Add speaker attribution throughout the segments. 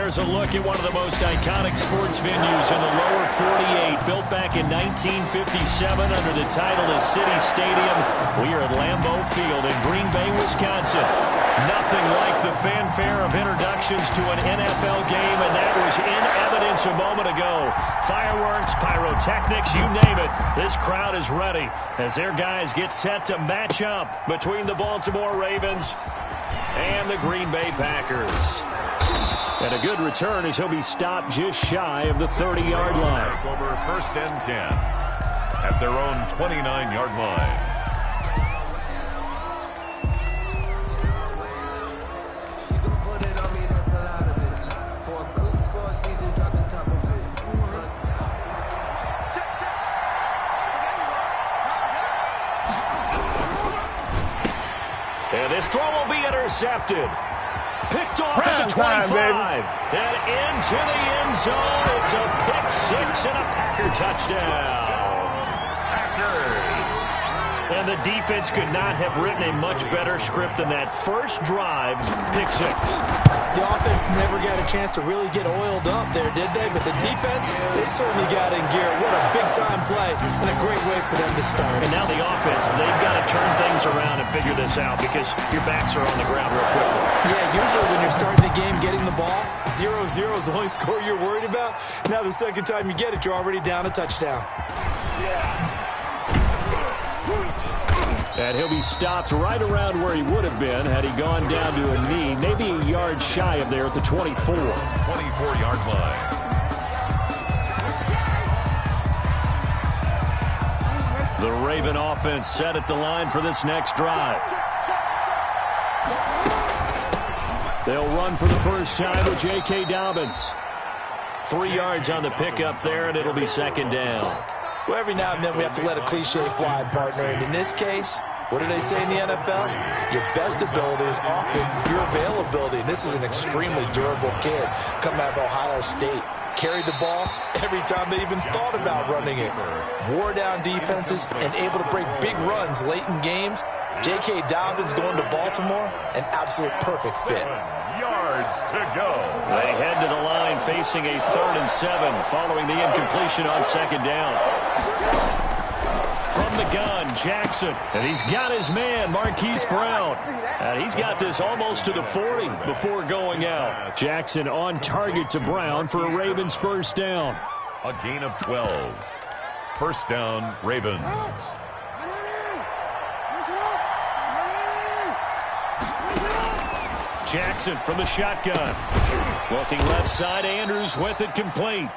Speaker 1: Here's a look at one of the most iconic sports venues in the lower 48. Built back in 1957 under the title of City Stadium. We are at Lambeau Field in Green Bay, Wisconsin. Nothing like the fanfare of introductions to an NFL game, and that was in evidence a moment ago. Fireworks, pyrotechnics, you name it. This crowd is ready as their guys get set to match up between the Baltimore Ravens and the Green Bay Packers. And a good return as he'll be stopped just shy of the 30-yard line.
Speaker 2: Over 1st and 10 at their own 29-yard line.
Speaker 1: And this throw will be intercepted. Picked off at the 25. And into the end zone. It's a pick six and a Packer touchdown. Packers. And the defense could not have written a much better script than that first drive, pick six.
Speaker 3: The offense never got a chance to really get oiled up there, did they? But the defense, they certainly got in gear. What a big-time play and a great way for them to start.
Speaker 1: And now the offense, they've got to turn things around and figure this out because your backs are on the ground real quickly.
Speaker 3: Yeah, usually when you're starting the game getting the ball, 0-0 is the only score you're worried about. Now the second time you get it, you're already down a touchdown.
Speaker 1: And he'll be stopped right around where he would have been had he gone down to a knee, maybe a yard shy of there at the 24.
Speaker 2: 24-yard line.
Speaker 1: The Raven offense set at the line for this next drive. They'll run for the first time with J.K. Dobbins. 3 yards on the pickup there, and it'll be second down.
Speaker 3: Well, every now and then we have to let a cliche fly, partner. And in this case, what do they say in the NFL? Your best ability is often your availability. And this is an extremely durable kid coming out of Ohio State. Carried the ball every time they even thought about running it. Wore down defenses and able to break big runs late in games. J.K. Dobbins going to Baltimore, an absolute perfect fit.
Speaker 2: 7 yards to go.
Speaker 1: They head to the line facing a 3rd and 7 following the incompletion on second down. From the gun, Jackson. And he's got his man, Marquise Brown. And he's got this almost to the 40 before going out. Jackson on target to Brown for a Ravens first down.
Speaker 2: A gain of 12. First down, Ravens.
Speaker 1: Jackson from the shotgun. Looking left side, Andrews with it complete.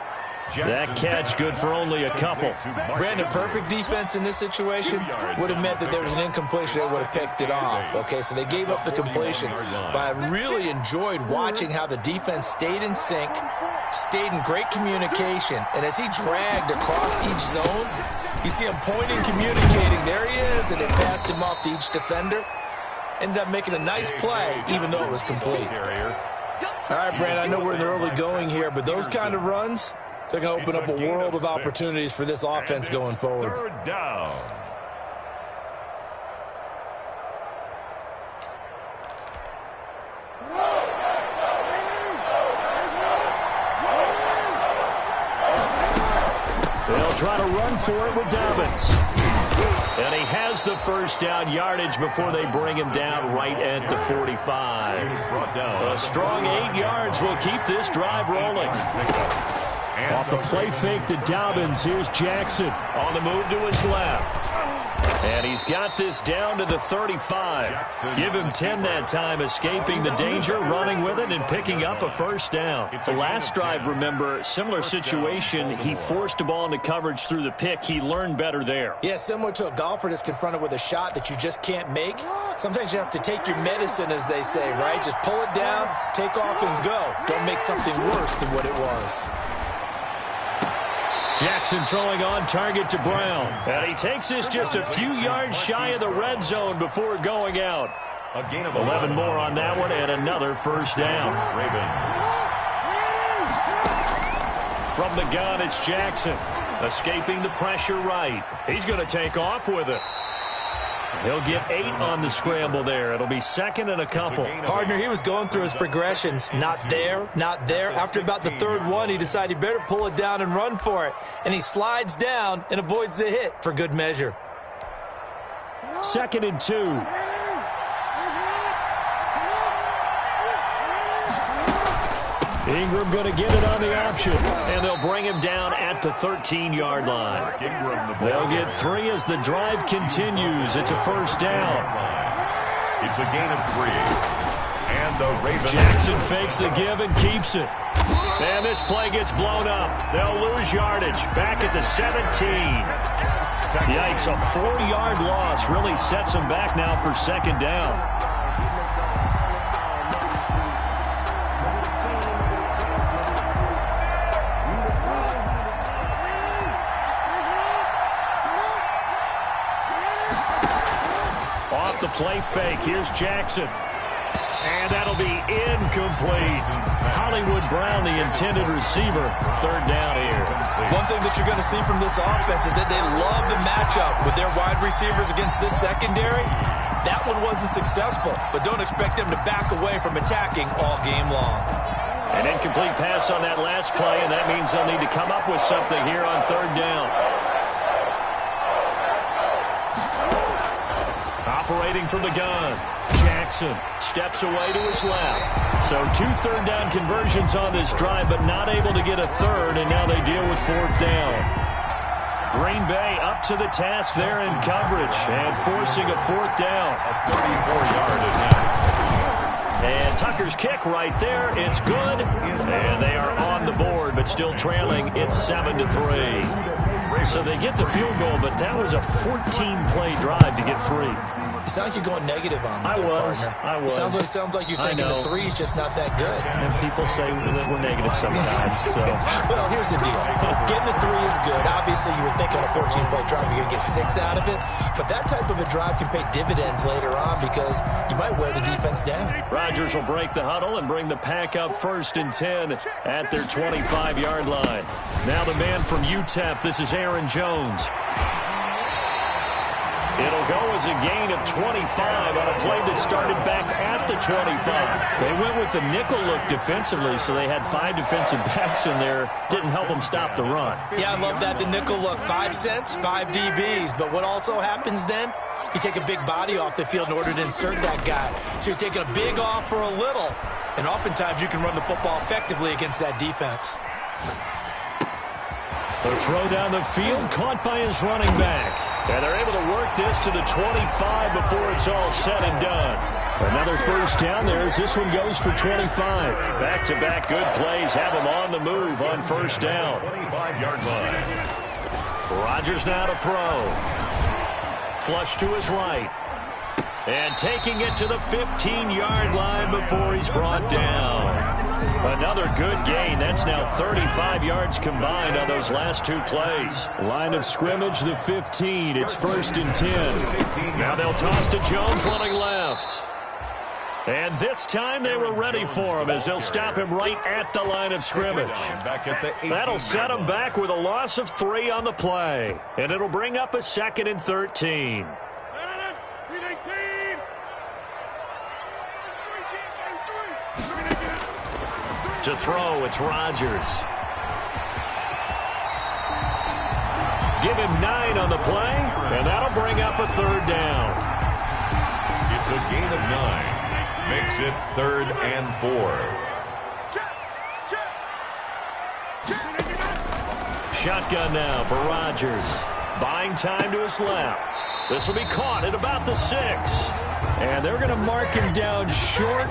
Speaker 1: That catch good for only a couple.
Speaker 3: Brandon, perfect defense in this situation would have meant that there was an incompletion. They would have picked it off. Okay, so they gave up the completion. But I really enjoyed watching how the defense stayed in sync, stayed in great communication. And as he dragged across each zone, you see him pointing, communicating. There he is, and it passed him off to each defender. Ended up making a nice play, even though it was complete. All right, Brandon, I know we're in the early going here, but those kind of runs, they're going to open up a world of opportunities for this offense going forward.
Speaker 2: 3rd down.
Speaker 1: They'll try to run for it with Dobbins. And he has the first down yardage before they bring him down right at the 45. A strong 8 yards will keep this drive rolling. Off the play fake to Dobbins, here's Jackson on the move to his left. And he's got this down to the 35. Give him 10 that time, escaping the danger, running with it, and picking up a first down. The last drive, remember, similar situation. He forced the ball into coverage through the pick. He learned better there.
Speaker 3: Yeah, similar to a golfer that's confronted with a shot that you just can't make. Sometimes you have to take your medicine, as they say, right? Just pull it down, take off, and go. Don't make something worse than what it was.
Speaker 1: Jackson throwing on target to Brown. And he takes this just a few yards shy of the red zone before going out.
Speaker 2: A gain of
Speaker 1: 11 more on that one and another first down.
Speaker 2: Ravens.
Speaker 1: From the gun, it's Jackson. Escaping the pressure right. He's going to take off with it. He'll get 8 on the scramble there. It'll be second and a couple.
Speaker 3: Partner, he was going through his progressions. Not there, not there. After about the third one, he decided he better pull it down and run for it. And he slides down and avoids the hit for good measure.
Speaker 1: Second and 2. Ingram going to get it on the option, and they'll bring him down at the 13-yard line. They'll get 3 as the drive continues. It's a first down.
Speaker 2: It's a gain of 3. And the Ravens.
Speaker 1: Jackson fakes the give and keeps it. And this play gets blown up. They'll lose yardage. Back at the 17. Yikes, a 4-yard loss really sets them back now for second down. Off the play fake, here's Jackson. And that'll be incomplete. Hollywood Brown, the intended receiver, third down here.
Speaker 3: One thing that you're going to see from this offense is that they love the matchup with their wide receivers against this secondary. That one wasn't successful, but don't expect them to back away from attacking all game long.
Speaker 1: An incomplete pass on that last play, and that means they'll need to come up with something here on third down. Operating from the gun, Jackson steps away to his left. So 2 third-down conversions on this drive, but not able to get a third, and now they deal with fourth down. Green Bay up to the task there in coverage and forcing a fourth down.
Speaker 2: A 34-yard attempt.
Speaker 1: And Tucker's kick right there. It's good. And they are on the board, but still trailing. It's 7-3. So they get the field goal, but that was a 14-play drive to get 3.
Speaker 3: You sound like you're going negative on me.
Speaker 1: I was.
Speaker 3: Sounds like you're thinking the 3 is just not that good.
Speaker 1: And people say that we're negative sometimes. So.
Speaker 3: Well, here's the deal. Getting the 3 is good. Obviously, you would think on a 14-play drive you're going to get 6 out of it. But that type of a drive can pay dividends later on because you might wear the defense down.
Speaker 1: Rodgers will break the huddle and bring the pack up first and 10 at their 25-yard line. Now the man from UTEP, this is Aaron Jones. It'll go as a gain of 25 on a play that started back at the 25. They went with the nickel look defensively, so they had 5 defensive backs in there. Didn't help them stop the run.
Speaker 3: Yeah, I love that, the nickel look. 5 cents, 5 DBs. But what also happens then? You take a big body off the field in order to insert that guy. So you're taking a big off for a little. And oftentimes you can run the football effectively against that defense.
Speaker 1: The throw down the field, caught by his running back. And they're able to work this to the 25 before it's all said and done. Another first down there as this one goes for 25. Back-to-back good plays have them on the move on first down.
Speaker 2: 25-yard line.
Speaker 1: Rodgers now to throw. Flush to his right. And taking it to the 15-yard line before he's brought down. Another good gain. That's now 35 yards combined on those last 2 plays. Line of scrimmage, the 15. It's first and 10. Now they'll toss to Jones running left. And this time they were ready for him as they'll stop him right at the line of scrimmage. That'll set him back with a loss of 3 on the play. And it'll bring up a second and 13. To throw, it's Rodgers. Give him 9 on the play, and that'll bring up a third down.
Speaker 2: It's a gain of 9. Makes it 3rd and 4.
Speaker 1: Shotgun now for Rodgers. Buying time to his left. This will be caught at about the 6. And they're going to mark him down short,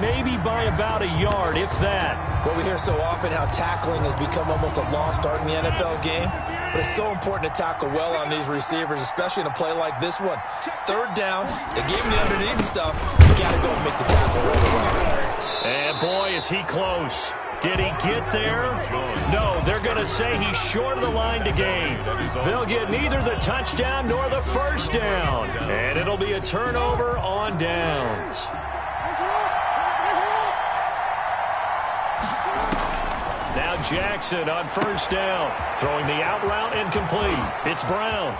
Speaker 1: maybe by about a yard, if that.
Speaker 3: Well, we hear so often how tackling has become almost a lost art in the NFL game. But it's so important to tackle well on these receivers, especially in a play like this one. Third down, they gave him the underneath stuff. You got to go and make the tackle right away.
Speaker 1: And boy, is he close. Did he get there? No, they're going to say he's short of the line to gain. They'll get neither the touchdown nor the first down. And it'll be a turnover on downs. Now Jackson on first down. Throwing the out route incomplete. It's Brown.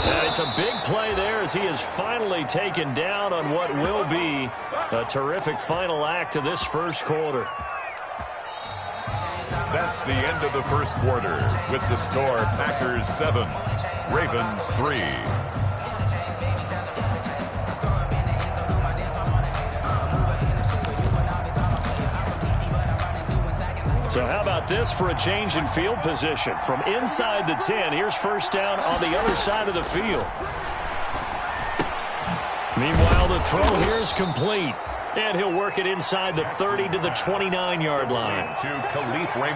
Speaker 1: And it's a big play there as he is finally taken down on what will be a terrific final act of this first quarter.
Speaker 2: That's the end of the first quarter with the score Packers 7, Ravens 3.
Speaker 1: So how about this for a change in field position? From inside the 10, here's first down on the other side of the field. Meanwhile, the throw here is complete. And he'll work it inside the 30 to the 29-yard line.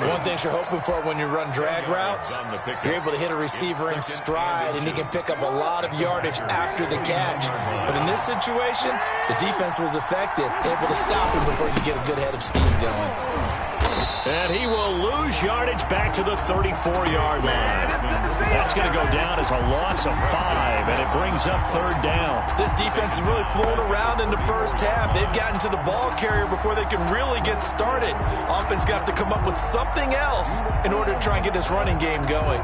Speaker 3: One thing you're hoping for when you run drag routes, you're able to hit a receiver in stride, and he can pick up a lot of yardage after the catch. But in this situation, the defense was effective, able to stop him before you get a good head of steam going.
Speaker 1: And he will lose yardage back to the 34-yard line. That's going to go down as a loss of 5, and it brings up third down.
Speaker 3: This defense is really flown around in the first half. They've gotten to the ball carrier before they can really get started. Offense got to come up with something else in order to try and get this running game going.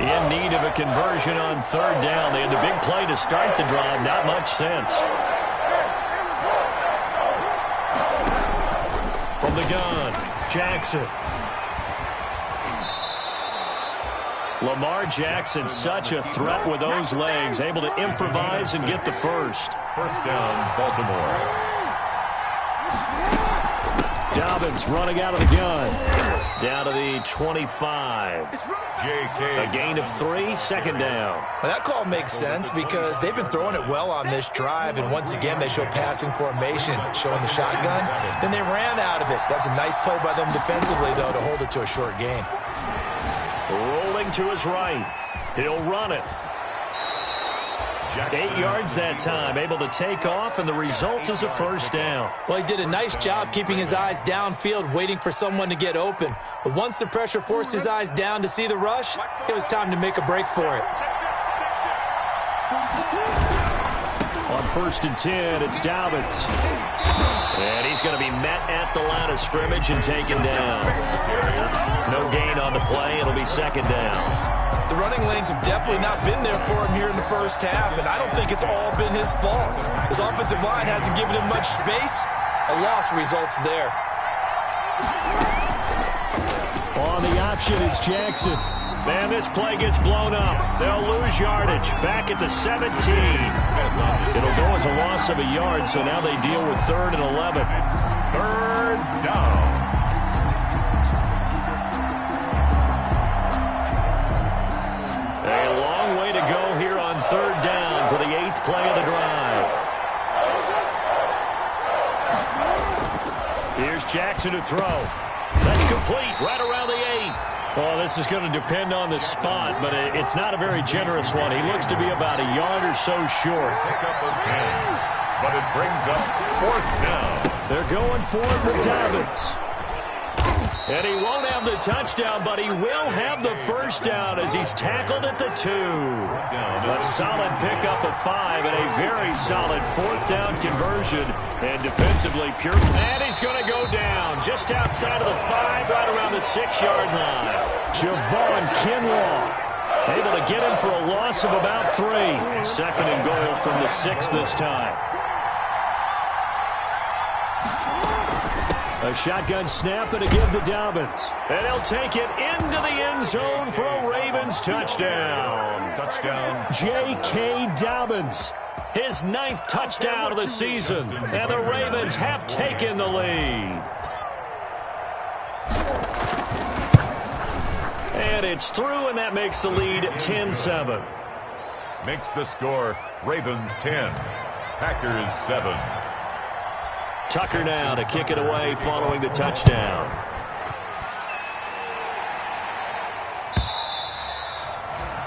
Speaker 1: In need of a conversion on third down. They had the big play to start the drive. Not much sense. From the gun, Jackson. Lamar Jackson, such a threat with those legs, able to improvise and get the first.
Speaker 2: First down, Baltimore.
Speaker 1: Dobbins running out of the gun. Down to the 25. A gain of 3, second down.
Speaker 3: Well, that call makes sense because they've been throwing it well on this drive, and once again they show passing formation, showing the shotgun. Then they ran out of it. That's a nice play by them defensively, though, to hold it to a short gain.
Speaker 1: Rolling to his right. He'll run it. 8 yards that time, able to take off, and the result is a first down.
Speaker 3: Well, he did a nice job keeping his eyes downfield, waiting for someone to get open. But once the pressure forced his eyes down to see the rush, it was time to make a break for it.
Speaker 1: On 1st and 10, it's Dobbins. And he's going to be met at the line of scrimmage and taken down. No gain on the play. It'll be second down.
Speaker 3: The running lanes have definitely not been there for him here in the first half, and I don't think it's all been his fault. His offensive line hasn't given him much space. A loss results there.
Speaker 1: On the option is Jackson. Man, this play gets blown up. They'll lose yardage. Back at the 17. It'll go as a loss of a yard, so now they deal with 3rd and 11.
Speaker 2: Third down.
Speaker 1: A long way to go here on 3rd down for the 8th play of the drive. Here's Jackson to throw. That's complete right around the 8. Well, this is going to depend on the spot, but it's not a very generous one. He looks to be about a yard or so short.
Speaker 2: Pickup of 10, but it brings up 4th down.
Speaker 1: They're going for it with Dobbins. And he won't have the touchdown, but he will have the first down as he's tackled at the 2. A solid pickup of 5 and a very solid 4th down conversion. And defensively pure. And he's going to go down just outside of the 5, right around the 6-yard line. Javon Kinlaw able to get him for a loss of about 3. 2nd and goal from the 6 this time. A shotgun snap and a give to Dobbins. And he'll take it into the end zone for a Ravens touchdown.
Speaker 2: Touchdown.
Speaker 1: J.K. Dobbins, his 9th touchdown of the season. And the Ravens have taken the lead. And it's through, and that makes the lead 10-7.
Speaker 2: Makes the score Ravens 10, Packers 7.
Speaker 1: Tucker now to kick it away following the touchdown.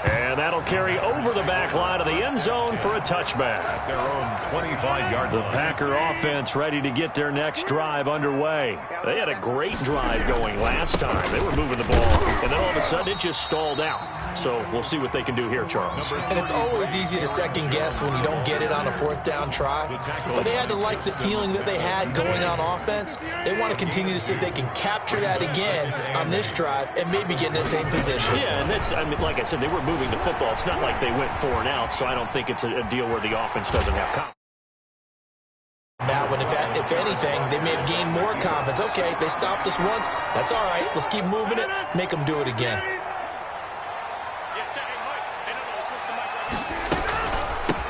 Speaker 1: And that'll carry over the back line of the end zone for a touchback.
Speaker 2: At their own 25-yard line.
Speaker 1: The Packer offense ready to get their next drive underway. They had a great drive going last time. They were moving the ball, and then all of a sudden it just stalled out. So we'll see what they can do here, Charles.
Speaker 3: And it's always easy to second guess when you don't get it on a fourth down try. But they had to like the feeling that they had going on offense. They want to continue to see if they can capture that again on this drive and maybe get in the same position.
Speaker 1: Yeah, and that's, I mean, like I said, they were moving the football. It's not like they went 4 and out, so I don't think it's a deal where the offense doesn't have confidence.
Speaker 3: Now, when if anything, they may have gained more confidence. Okay, they stopped us once. That's all right. Let's keep moving it. Make them do it again.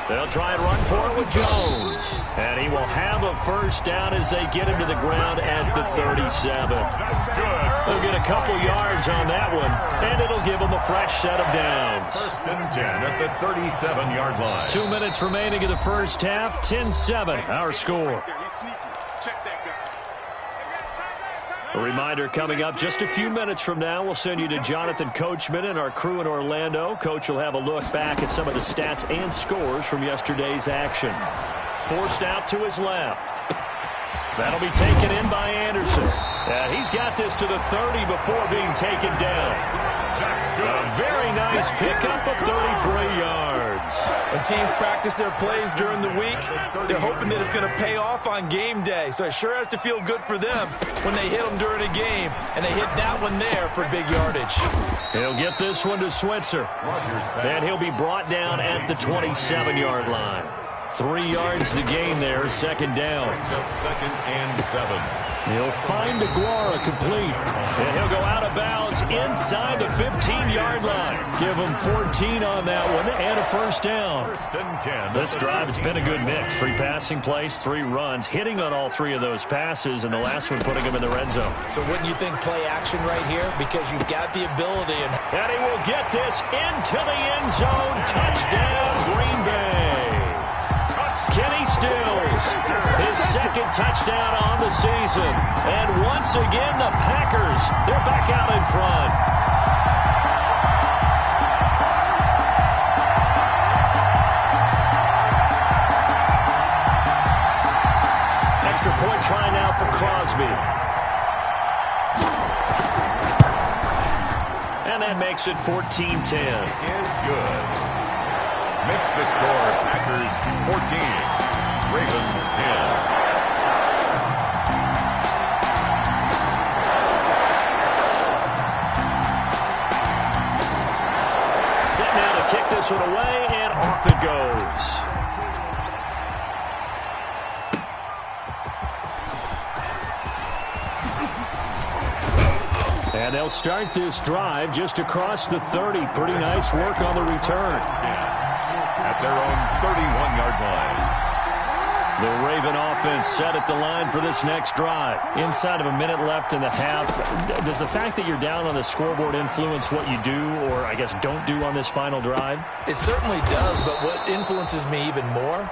Speaker 1: They'll try and run for it with Jones. And he will have a first down as they get him to the ground at the 37. They'll get a couple yards on that one, and it'll give them a fresh set of downs.
Speaker 2: 1st and 10 at the 37-yard line.
Speaker 1: 2 minutes remaining in the first half. 10-7, our score. A reminder coming up just a few minutes from now. We'll send you to Jonathan Coachman and our crew in Orlando. Coach will have a look back at some of the stats and scores from yesterday's action. Forced out to his left. That'll be taken in by Anderson. He's got this to the 30 before being taken down. A very nice pickup of 33 yards.
Speaker 3: When teams practice their plays during the week, they're hoping that it's going to pay off on game day. So it sure has to feel good for them when they hit them during a game, and they hit that one there for big yardage.
Speaker 1: He'll get this one to Switzer, and he'll be brought down at the 27-yard line. 3 yards to gain there, 2nd down.
Speaker 2: 2nd and 7.
Speaker 1: He'll find Aguara complete, and he'll go out of bounds inside the 15-yard line. Give him 14 on that one and a first down.
Speaker 2: 1st and 10.
Speaker 1: This drive, it's been a good mix. 3 passing plays, 3 runs, hitting on all 3 of those passes, and the last one putting him in the red zone.
Speaker 3: So wouldn't you think play action right here? Because you've got the ability.
Speaker 1: And he will get this into the end zone. Touchdown, Green Bay. Kenny Stills, his 2nd touchdown on the season. And once again, the Packers, they're back out in front. Extra point try now for Crosby. And that makes it 14-10.
Speaker 2: Is good. Makes the score Packers 14, Ravens 10.
Speaker 1: Set now to kick this one away, and off it goes. And they'll start this drive just across the 30. Pretty nice work on the return.
Speaker 2: At their own 31-yard line.
Speaker 1: The Raven offense set at the line for this next drive. Inside of a minute left in the half, does the fact that you're down on the scoreboard influence what you do, or I guess don't do on this final drive?
Speaker 3: It certainly does, but what influences me even more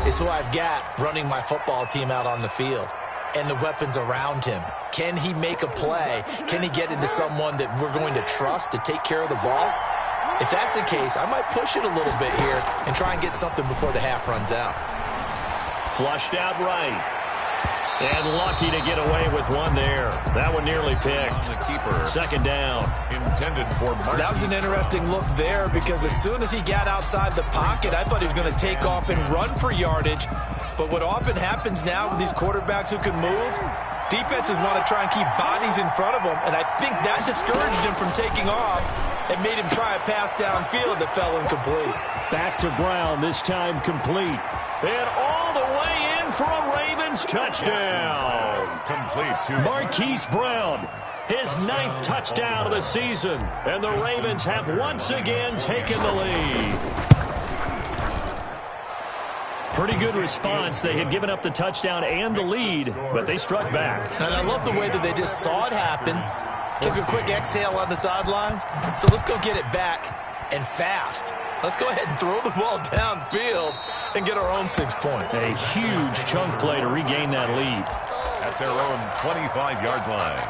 Speaker 3: is who I've got running my football team out on the field and the weapons around him. Can he make a play? Can he get into someone that we're going to trust to take care of the ball? If that's the case, I might push it a little bit here and try and get something before the half runs out.
Speaker 1: Flushed out right. And lucky to get away with one there. That one nearly picked.
Speaker 2: The keeper.
Speaker 1: 2nd down.
Speaker 2: Intended for Martin.
Speaker 3: That was an interesting look there because as soon as he got outside the pocket, I thought he was going to take off and run for yardage. But what often happens now with these quarterbacks who can move, defenses want to try and keep bodies in front of them, and I think that discouraged him from taking off and made him try a pass downfield that fell incomplete.
Speaker 1: Back to Brown, this time complete. And all the way in for a Ravens touchdown.
Speaker 2: Complete to
Speaker 1: Marquise Brown, his 9th touchdown of the season. And the Ravens have once again taken the lead. Pretty good response. They had given up the touchdown and the lead, but they struck back.
Speaker 3: And I love the way that they just saw it happen, took a quick exhale on the sidelines. So let's go get it back and fast. Let's go ahead and throw the ball downfield and get our own 6 points.
Speaker 1: A huge chunk play to regain that lead.
Speaker 2: at their own 25-yard line.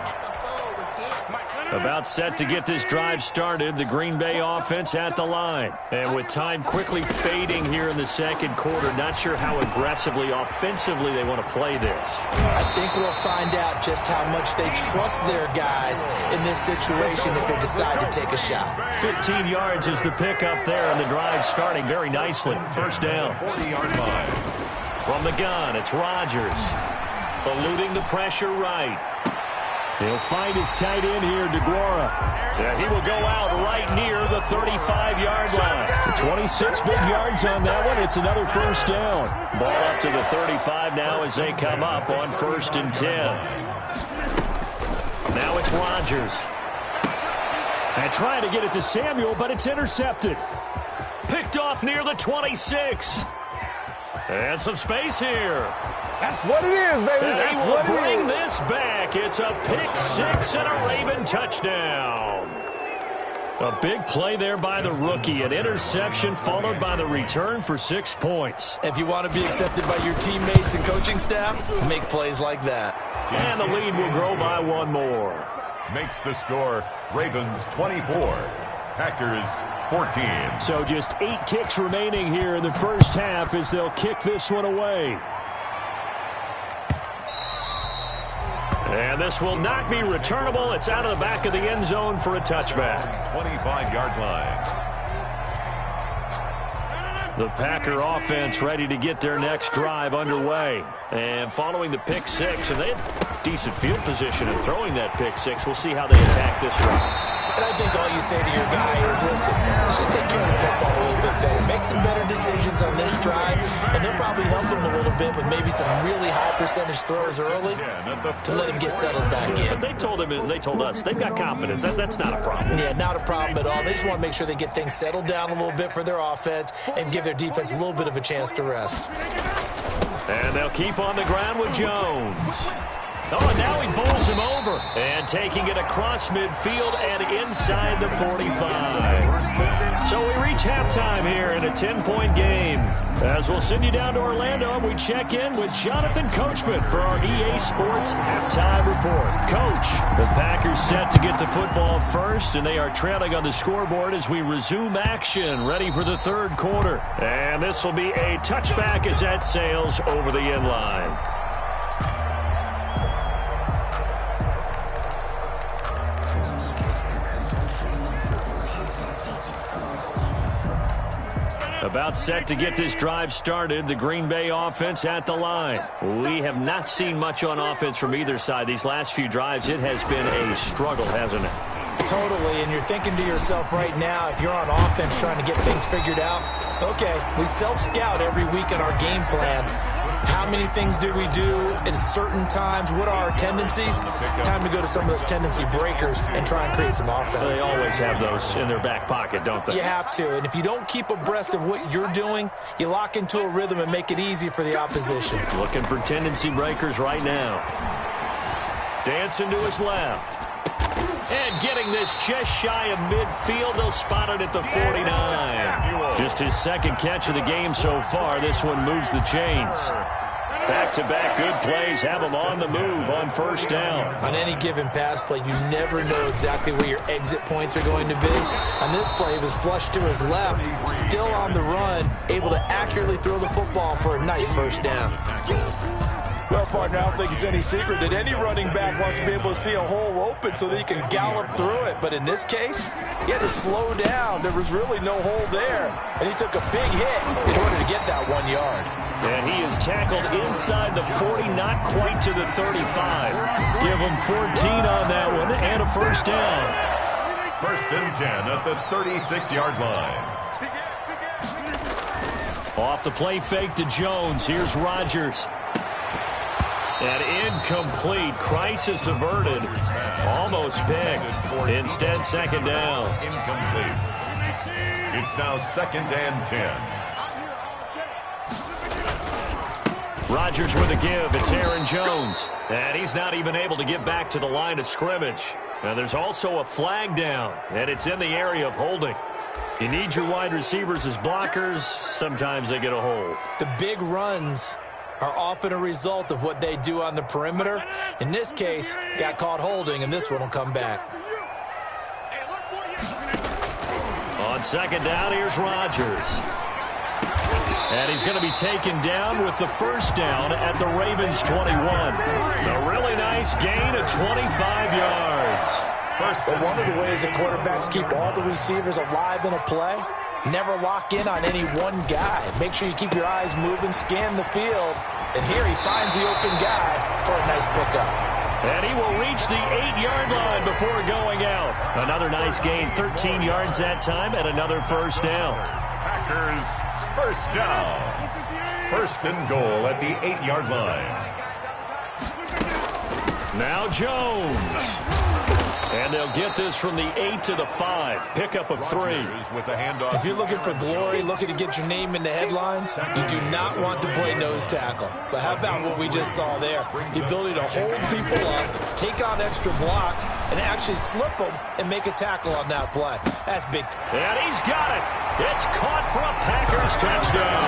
Speaker 1: About set to get this drive started, the Green Bay offense at the line. And with time quickly fading here in the second quarter, not sure how aggressively, offensively they want to play this.
Speaker 3: I think we'll find out just how much they trust their guys in this situation if they decide to take a shot.
Speaker 1: 15 yards is the pickup there, and the drive starting very nicely. First down.
Speaker 2: 40-yard line.
Speaker 1: From the gun, it's Rodgers. Eluding the pressure right. He'll find his tight end here, DeGuara. Yeah, he will go out right near the 35-yard line. 26 big yards on that one. It's another first down. Ball up to the 35 now as they come up on 1st and 10. Now it's Rodgers. And trying to get it to Samuel, but it's intercepted. Picked off near the 26. And some space here.
Speaker 4: That's what it is, baby. That's what it is.
Speaker 1: Bring this back. It's a pick six and a Raven touchdown. A big play there by the rookie. An interception followed by the return for 6 points.
Speaker 3: If you want to be accepted by your teammates and coaching staff, make plays like that.
Speaker 1: And the lead will grow by 1 more.
Speaker 2: Makes the score Ravens 24. Packers 14.
Speaker 1: So just 8 ticks remaining here in the first half as they'll kick this one away. And this will not be returnable. It's out of the back of the end zone for a touchback.
Speaker 2: 25-yard line.
Speaker 1: The Packer offense ready to get their next drive underway. And following the pick six, and they had decent field position in throwing that pick six. We'll see how they attack this drive.
Speaker 3: And I think all you say to your guy is, listen, let's just take care of the football a little bit better. Make some better decisions on this drive, and they'll probably help him a little bit with maybe some really high percentage throws early to let him get settled back in.
Speaker 1: But they told him, and they told us, they've got confidence. That's not a problem.
Speaker 3: Yeah, not a problem at all. They just want to make sure they get things settled down a little bit for their offense and give their defense a little bit of a chance to rest.
Speaker 1: And they'll keep on the ground with Jones. Oh, and now he bowls him over. And taking it across midfield and inside the 45. So we reach halftime here in a 10-point game. As we'll send you down to Orlando, and we check in with Jonathan Coachman for our EA Sports Halftime Report. Coach, the Packers set to get the football first, and they are trailing on the scoreboard as we resume action, ready for the third quarter. And this will be a touchback as that sails over the end line. About set to get this drive started, the Green Bay offense at the line. We have not seen much on offense from either side. These last few drives, it has been a struggle, hasn't it?
Speaker 3: Totally, and you're thinking to yourself right now, if you're on offense trying to get things figured out, okay, we self-scout every week in our game plan. How many things do we do at certain times? What are our tendencies? Time to go to some of those tendency breakers and try and create some offense.
Speaker 1: They always have those in their back pocket, don't they?
Speaker 3: You have to, and if you don't keep abreast of what you're doing, you lock into a rhythm and make it easy for the opposition.
Speaker 1: Looking for tendency breakers right now. Dancing to his left. And getting this just shy of midfield. They'll spot it at the 49. Just his second catch of the game so far. This one moves the chains. Back-to-back good plays have him on the move on first down.
Speaker 3: On any given pass play, you never know exactly where your exit points are going to be. On this play, it was flushed to his left, still on the run, able to accurately throw the football for a nice first down.
Speaker 4: Well, partner, I don't think it's any secret that any running back wants to be able to see a hole open so that he can gallop through it. But in this case, he had to slow down. There was really no hole there. And he took a big hit in order to get that 1 yard.
Speaker 1: And he is tackled inside the 40, not quite to the 35. Give him 14 on that one and a first down.
Speaker 2: 1st and 10 at the 36-yard line.
Speaker 1: Off the play fake to Jones. Here's Rodgers. And incomplete. Crisis averted. Almost picked. Instead, second down.
Speaker 2: Incomplete. It's now 2nd and 10.
Speaker 1: Rodgers with a give. It's Aaron Jones. And he's not even able to get back to the line of scrimmage. Now there's also a flag down, and it's in the area of holding. You need your wide receivers as blockers. Sometimes they get a hold.
Speaker 3: The big runs are often a result of what they do on the perimeter. In this case, got caught holding, and this one will come back.
Speaker 1: On second down, here's Rodgers. And he's going to be taken down with the first down at the Ravens 21. A really nice gain of 25 yards.
Speaker 3: But one of the ways the quarterbacks keep all the receivers alive in a play, never lock in on any one guy. Make sure you keep your eyes moving, scan the field. And here he finds the open guy for a nice pickup.
Speaker 1: And he will reach the 8-yard line before going out. Another nice gain, 13 yards that time, and another first down.
Speaker 2: Packers first down. First and goal at the 8-yard line.
Speaker 1: Now Jones. And they'll get this from the 8 to the 5. Pickup of 3.
Speaker 3: If you're looking for glory, looking to get your name in the headlines, you do not want to play nose tackle. But how about what we just saw there? The ability to hold people up, take on extra blocks, and actually slip them and make a tackle on that play. That's big.
Speaker 1: And he's got it. It's caught for a Packers touchdown.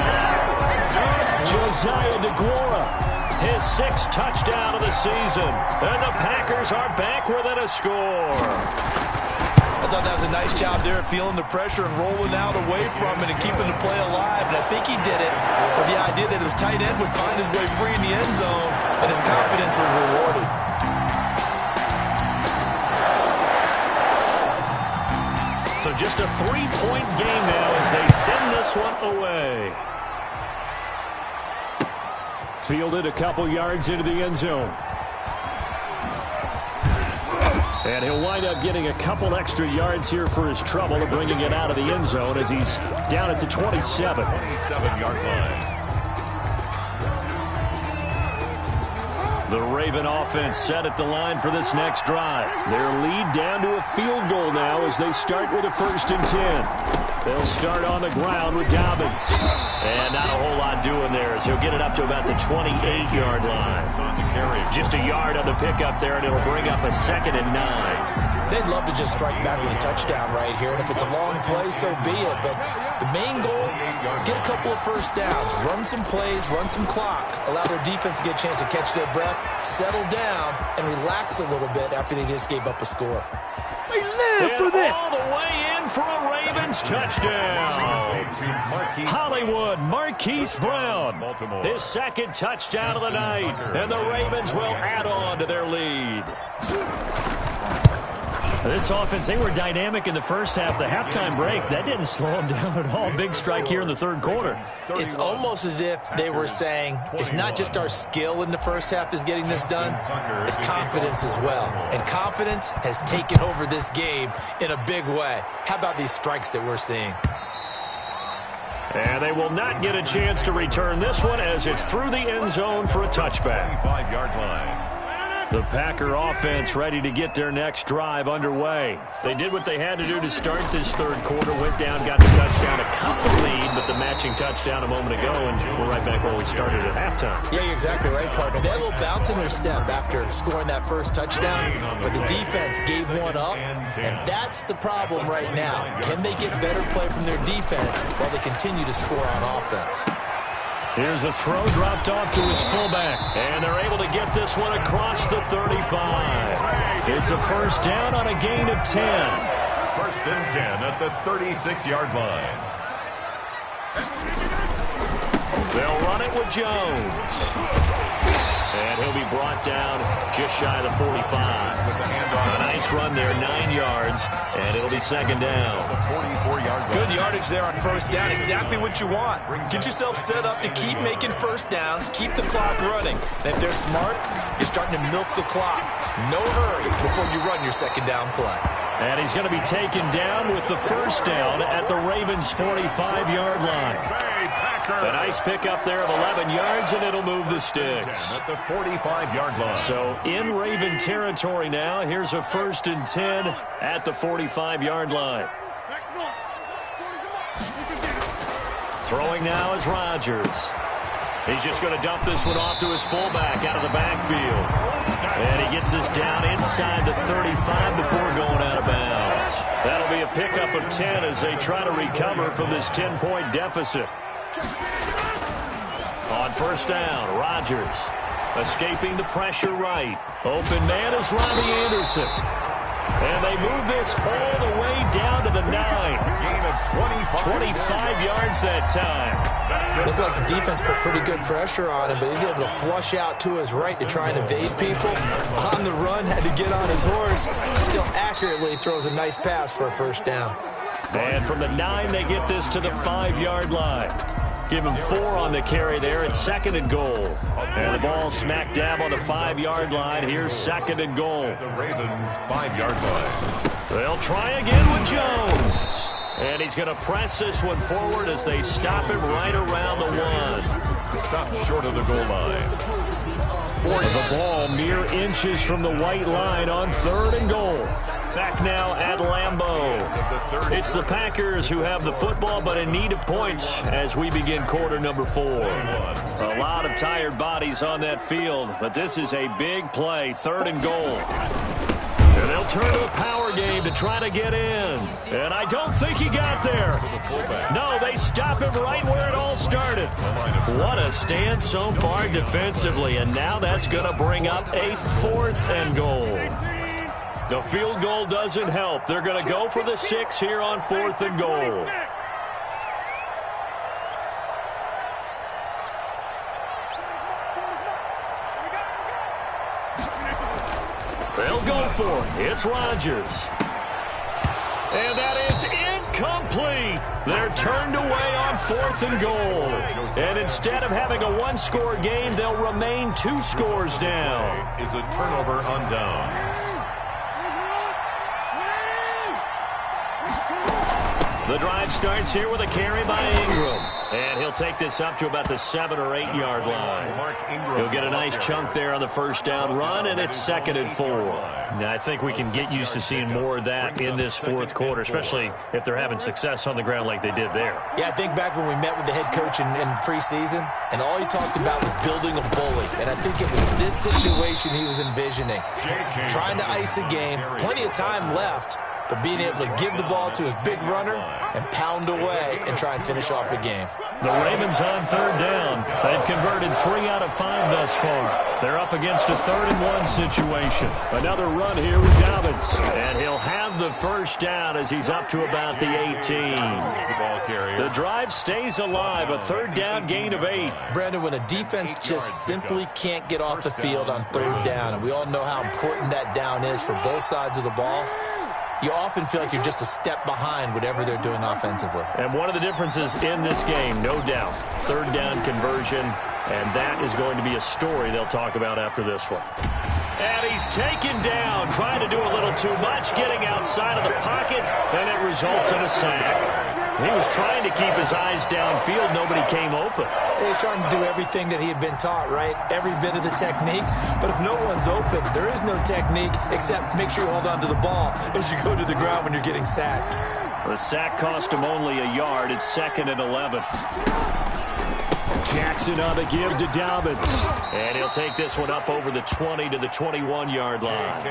Speaker 1: Josiah DeGuara. His 6th touchdown of the season. And the Packers are back within a score.
Speaker 3: I thought that was a nice job there, feeling the pressure and rolling out away from it and keeping the play alive. And I think he did it with the idea that his tight end would find his way free in the end zone, and his confidence was rewarded.
Speaker 1: So just a 3-point game now as they send this one away. Fielded a couple yards into the end zone. And he'll wind up getting a couple extra yards here for his trouble of bringing it out of the end zone as he's down at the 27.
Speaker 2: 27-yard line.
Speaker 1: The Raven offense set at the line for this next drive. Their lead down to a field goal now as they start with a 1st and 10. They'll start on the ground with Dobbins. And not a whole lot doing there as he'll get it up to about the 28-yard line. Just a yard on the pickup there, and it'll bring up a 2nd and 9.
Speaker 3: They'd love to just strike back with a touchdown right here, and if it's a long play, so be it. But the main goal, get a couple of first downs, run some plays, run some clock, allow their defense to get a chance to catch their breath, settle down, and relax a little bit after they just gave up a score.
Speaker 1: They live for this. All the way in for a Ravens touchdown. Hollywood, Marquise Brown. His 2nd touchdown of the night. And the Ravens will add on to their lead. This offense, they were dynamic in the first half. The halftime break, that didn't slow them down at all. Big strike here in the 3rd quarter.
Speaker 3: It's almost as if they were saying, it's not just our skill in the first half that's getting this done, it's confidence as well. And confidence has taken over this game in a big way. How about these strikes that we're seeing?
Speaker 1: And they will not get a chance to return this one as it's through the end zone for a touchback.
Speaker 2: 5-yard line.
Speaker 1: The Packer offense ready to get their next drive underway. They did what they had to do to start this 3rd quarter. Went down, got the touchdown, a couple lead, but the matching touchdown a moment ago, and we're right back where we started at halftime.
Speaker 3: Yeah, you're exactly right, partner. They had a little bounce in their step after scoring that first touchdown, but the defense gave one up, and that's the problem right now. Can they get better play from their defense while they continue to score on offense?
Speaker 1: Here's a throw dropped off to his fullback, and they're able to get this one across the 35. It's a first down on a gain of 10.
Speaker 2: 1st and 10 at the 36-yard line.
Speaker 1: They'll run it with Jones. And he'll be brought down just shy of the 45. A nice run there, 9 yards, and it'll be 2nd down.
Speaker 2: 44-yard line.
Speaker 3: Good yardage there on first down, exactly what you want. Get yourself set up to keep making first downs, keep the clock running. And if they're smart, you're starting to milk the clock. No hurry before you run your 2nd down play.
Speaker 1: And he's going to be taken down with the first down at the Ravens' 45-yard line. A nice pickup there of 11 yards, and it'll move the sticks.
Speaker 2: At the 45-yard line.
Speaker 1: So in Raven territory now. Here's a 1st and 10 at the 45-yard line. Throwing now is Rodgers. He's just going to dump this one off to his fullback out of the backfield. And he gets this down inside the 35 before going out of bounds. That'll be a pickup of 10 as they try to recover from this 10-point deficit. On first down, Rodgers escaping the pressure right. Open man is Robbie Anderson. And they move this all the way down to the 9.
Speaker 2: Gain of
Speaker 1: 25 yards that time.
Speaker 3: Looked like the defense put pretty good pressure on him, but he's able to flush out to his right to try and evade people. On the run, had to get on his horse. Still accurately throws a nice pass for a first down.
Speaker 1: And from the 9, they get this to the 5-yard line. Give him 4 on the carry there at 2nd and goal. And the ball smack dab on the 5-yard line. Here's 2nd and goal.
Speaker 2: The Ravens 5-yard line.
Speaker 1: They'll try again with Jones. And he's going to press this one forward as they stop him right around the 1.
Speaker 2: Stopped short of the goal line.
Speaker 1: The ball mere inches from the white line on 3rd and goal. Back now at Lambeau. It's the Packers who have the football, but in need of points as we begin quarter number 4. A lot of tired bodies on that field, but this is a big play, 3rd and goal. And they'll turn to a power game to try to get in. And I don't think he got there. No, they stop him right where it all started. What a stand so far defensively, and now that's going to bring up a 4th and goal. The field goal doesn't help. They're going to go for the 6 here on 4th and goal. They'll go for it. It's Rodgers. And that is incomplete. They're turned away on 4th and goal. And instead of having a 1-score game, they'll remain 2 scores down.
Speaker 2: Is a turnover on downs.
Speaker 1: The drive starts here with a carry by Ingram. And he'll take this up to about the 7 or 8 yard line. He'll get a nice chunk there on the first down run, and it's 2nd and 4. Now, I think we can get used to seeing more of that in this 4th quarter, especially if they're having success on the ground like they did there.
Speaker 3: Yeah, I think back when we met with the head coach in preseason, and all he talked about was building a bully. And I think it was this situation he was envisioning. Trying to ice a game, plenty of time left, but being able to give the ball to his big runner and pound away and try and finish off the game.
Speaker 1: The Ravens on 3rd down. They've converted 3 out of 5 thus far. They're up against a 3rd and 1 situation. Another run here with Dobbins. And he'll have the first down as he's up to about the 18. The drive stays alive, a 3rd down gain of 8.
Speaker 3: Brandon, when a defense just simply can't get off the field on 3rd down, and we all know how important that down is for both sides of the ball, you often feel like you're just a step behind whatever they're doing offensively.
Speaker 1: And one of the differences in this game, no doubt, 3rd down conversion, and that is going to be a story they'll talk about after this one. And he's taken down, trying to do a little too much, getting outside of the pocket, and it results in a sack. He was trying to keep his eyes downfield. Nobody came open.
Speaker 3: He was trying to do everything that he had been taught, right? Every bit of the technique. But if no one's open, there is no technique except make sure you hold on to the ball as you go to the ground when you're getting sacked.
Speaker 1: The sack cost him only a yard. It's 2nd and 11. Jackson on the give to Dobbins. And he'll take this one up over the 20 to the 21-yard line.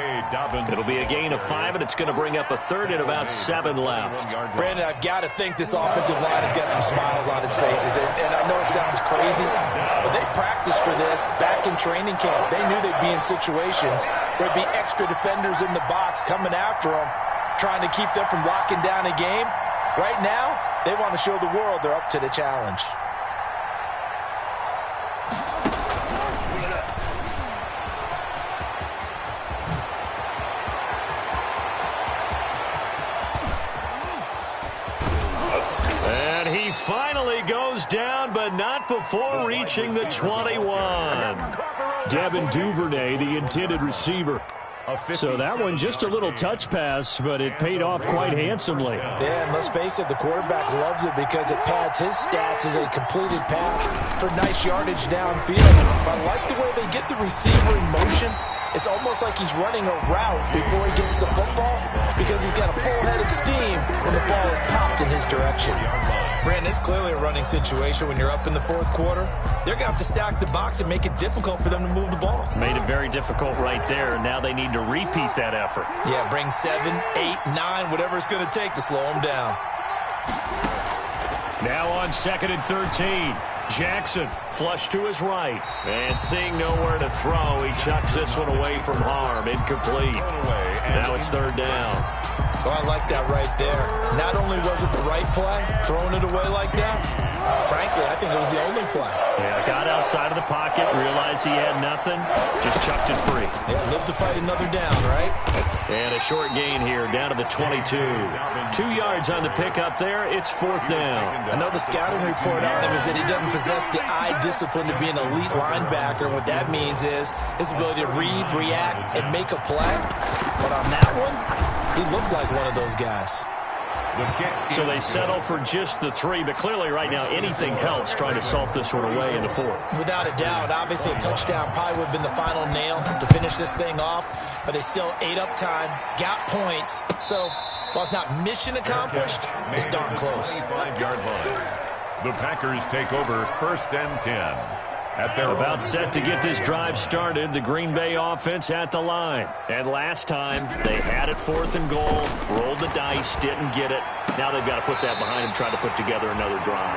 Speaker 1: It'll be a gain of 5, and it's going to bring up a 3rd and about 7 left.
Speaker 3: Brandon, I've got to think this offensive line has got some smiles on its faces. And I know it sounds crazy, but they practiced for this back in training camp. They knew they'd be in situations where there'd be extra defenders in the box coming after them, trying to keep them from locking down a game. Right now, they want to show the world they're up to the challenge.
Speaker 1: Finally goes down, but not before reaching the 21. Devin Duvernay, the intended receiver. So that one just a little touch pass, but it paid off quite handsomely.
Speaker 3: Yeah, and let's face it, the quarterback loves it because it pads his stats as a completed pass for nice yardage downfield. But I like the way they get the receiver in motion. It's almost like he's running a route before he gets the football because he's got a full head of steam when the ball is popped in his direction. Brandon, it's clearly a running situation when you're up in the 4th quarter. They're going to have to stack the box and make it difficult for them to move the ball.
Speaker 1: Made it very difficult right there. Now they need to repeat that effort.
Speaker 3: Yeah, bring 7, 8, 9, whatever it's going to take to slow them down.
Speaker 1: Now on 2nd and 13. Jackson flush to his right. And seeing nowhere to throw, he chucks this one away from harm. Incomplete. Now it's 3rd down.
Speaker 3: Oh, I like that right there. Not only was it the right play, throwing it away like that, frankly, I think it was the only play.
Speaker 1: Yeah, got outside of the pocket, realized he had nothing, just chucked it free.
Speaker 3: Yeah, live to fight another down, right?
Speaker 1: And a short gain here, down to the 22. 2 yards on the pickup there. It's 4th down.
Speaker 3: I know the scouting report on him is that he doesn't possess the eye discipline to be an elite linebacker. And what that means is his ability to read, react, and make a play. But on that one, he looked like one of those guys.
Speaker 1: So they settle for just the 3, but clearly right now anything helps trying to salt this one away in the 4th.
Speaker 3: Without a doubt, obviously a touchdown probably would have been the final nail to finish this thing off, but they still ate up time, got points. So while it's not mission accomplished, it's darn close.
Speaker 2: 5-yard line. The Packers take over 1st and 10.
Speaker 1: About set to get this drive started, the Green Bay offense at the line. And last time, they had it 4th and goal, rolled the dice, didn't get it. Now they've got to put that behind them, try to put together another drive.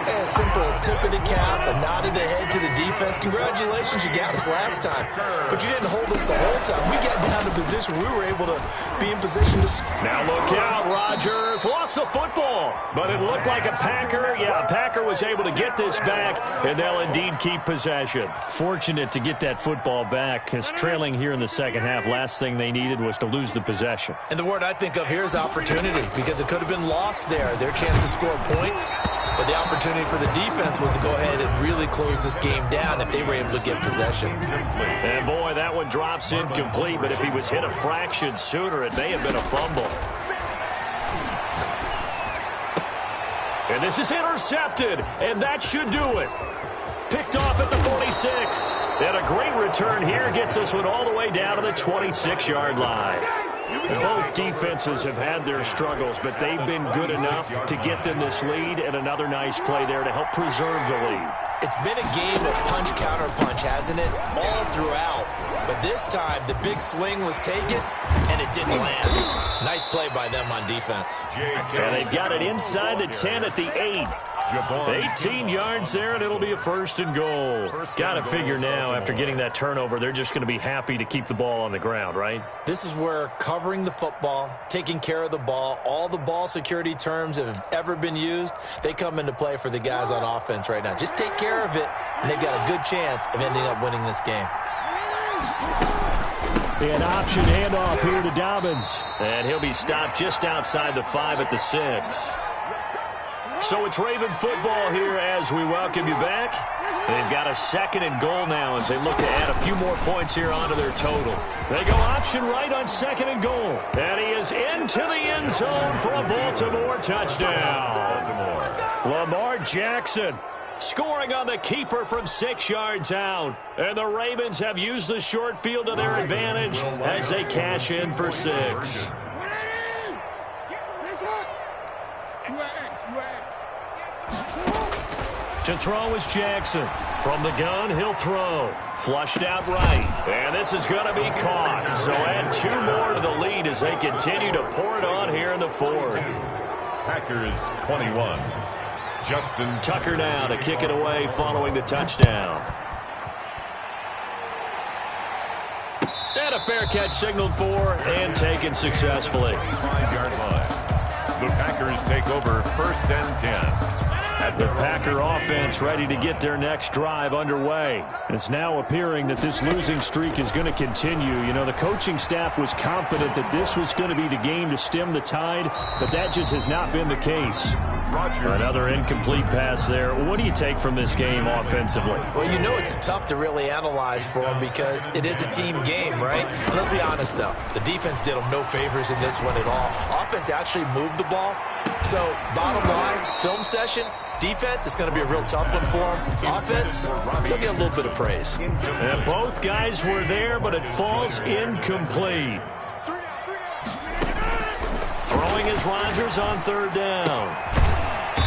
Speaker 3: A simple tip of the cap, a nod of the head to the defense. Congratulations, you got us last time. But you didn't hold us the whole time. We got down to position. We were able to be in position to...
Speaker 1: Now look out, Rodgers lost the football. But it looked like a Packer. Yeah, a Packer was able to get this back, and they'll indeed keep possession. Fortunate to get that football back, because trailing here in the second half, last thing they needed was to lose the possession.
Speaker 3: And the word I think of here is opportunity, because it could have been lost there, their chance to score points. But the opportunity for the defense was to go ahead and really close this game down if they were able to get possession.
Speaker 1: And boy, that one drops incomplete, but if he was hit a fraction sooner, it may have been a fumble. And this is intercepted, and that should do it. Picked off at the 46. And a great return here gets this one all the way down to the 26-yard line. Both defenses have had their struggles, but they've been good enough to get them this lead, and another nice play there to help preserve the lead.
Speaker 3: It's been a game of punch-counter-punch, hasn't it? All throughout. But this time, the big swing was taken, and it didn't land. Nice play by them on defense.
Speaker 1: And they've got it inside the 10 at the 8. 18 yards there, and it'll be a 1st and goal. Got to figure now, after getting that turnover, they're just going to be happy to keep the ball on the ground, right?
Speaker 3: This is where covering the football, taking care of the ball, all the ball security terms that have ever been used, they come into play for the guys on offense right now. Just take care of it, and they've got a good chance of ending up winning this game.
Speaker 1: An option handoff here to Dobbins. And he'll be stopped just outside the 5 at the 6. So it's Raven football here as we welcome you back. They've got a 2nd and goal now as they look to add a few more points here onto their total. They go option right on 2nd and goal. And he is into the end zone for a Baltimore touchdown. Lamar Jackson scoring on the keeper from 6 yards out. And the Ravens have used the short field to their advantage as they cash in for 6. To throw is Jackson. From the gun, he'll throw. Flushed out right. And this is going to be caught. So add 2 more to the lead as they continue to pour it on here in the 4th.
Speaker 2: Packers 21. Justin
Speaker 1: Tucker now to kick it away following the touchdown. And a fair catch signaled for and taken successfully.
Speaker 2: 5-yard line. The Packers take over 1st and 10.
Speaker 1: The Packer offense ready to get their next drive underway. It's now appearing that this losing streak is going to continue. You know, the coaching staff was confident that this was going to be the game to stem the tide, but that just has not been the case. Another incomplete pass there. What do you take from this game offensively?
Speaker 3: Well, you know it's tough to really analyze for them because it is a team game, right? And let's be honest, though. The defense did them no favors in this one at all. Offense actually moved the ball. So, bottom line, film session, defense, it's going to be a real tough one for them. Offense, they'll get a little bit of praise.
Speaker 1: And both guys were there, but it falls incomplete. Throwing is Rodgers on 3rd down.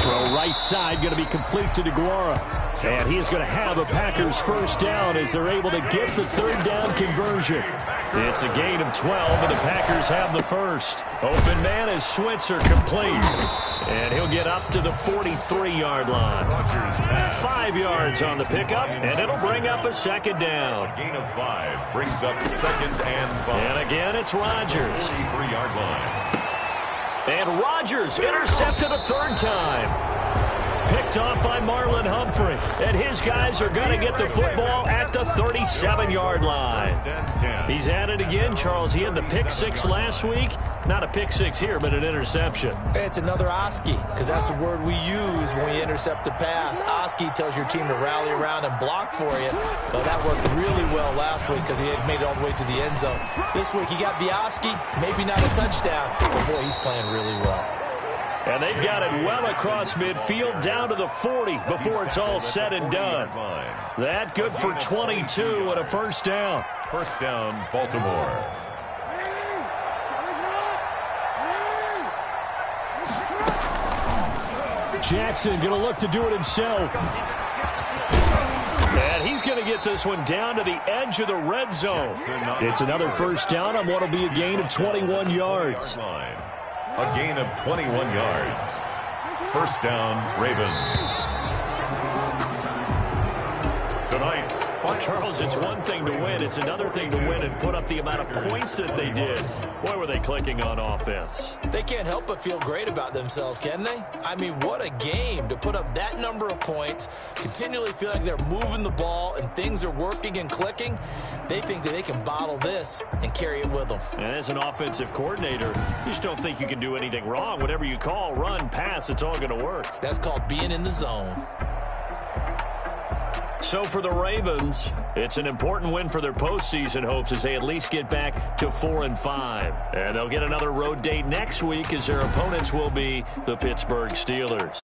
Speaker 1: Throw right side, going to be complete to DeGuara. And he is going to have a Packers 1st down as they're able to get the 3rd down conversion. It's a gain of 12, and the Packers have the 1st. Open man is Switzer complete. And he'll get up to the 43-yard line. 5 yards on the pickup, and it'll bring up a 2nd down.
Speaker 2: A gain of 5 brings up 2nd and 5.
Speaker 1: And again, it's Rodgers.
Speaker 2: 43-yard line.
Speaker 1: And Rodgers intercepted a third time. Picked off by Marlon Humphrey. And his guys are going to get the football at the 37-yard line. He's at it again, Charles. He had the pick six last week. Not a pick six here, but an interception.
Speaker 3: It's another OSKI, because that's the word we use when we intercept a pass. OSKI tells your team to rally around and block for you. But that worked really well last week because he had made it all the way to the end zone. This week he got the OSKI, maybe not a touchdown, but boy, he's playing really well.
Speaker 1: And they've got it well across midfield down to the 40 before it's all said and done. That good for 22 and a first down.
Speaker 2: First down, Baltimore.
Speaker 1: Jackson going to look to do it himself. And he's going to get this one down to the edge of the red zone. It's another first down on what will be a gain of 21 yards.
Speaker 2: A gain of 21 yards. First down, Ravens. Tonight's
Speaker 1: Charles, it's one thing to win. It's another thing to win and put up the amount of points that they did. Boy, were they clicking on offense.
Speaker 3: They can't help but feel great about themselves, can they? I mean, what a game to put up that number of points, continually feel like they're moving the ball and things are working and clicking. They think that they can bottle this and carry it with them.
Speaker 1: And as an offensive coordinator, you just don't think you can do anything wrong. Whatever you call, run, pass, it's all going to work.
Speaker 3: That's called being in the zone.
Speaker 1: So for the Ravens, it's an important win for their postseason hopes as they at least get back to 4-5. And they'll get another road date next week as their opponents will be the Pittsburgh Steelers.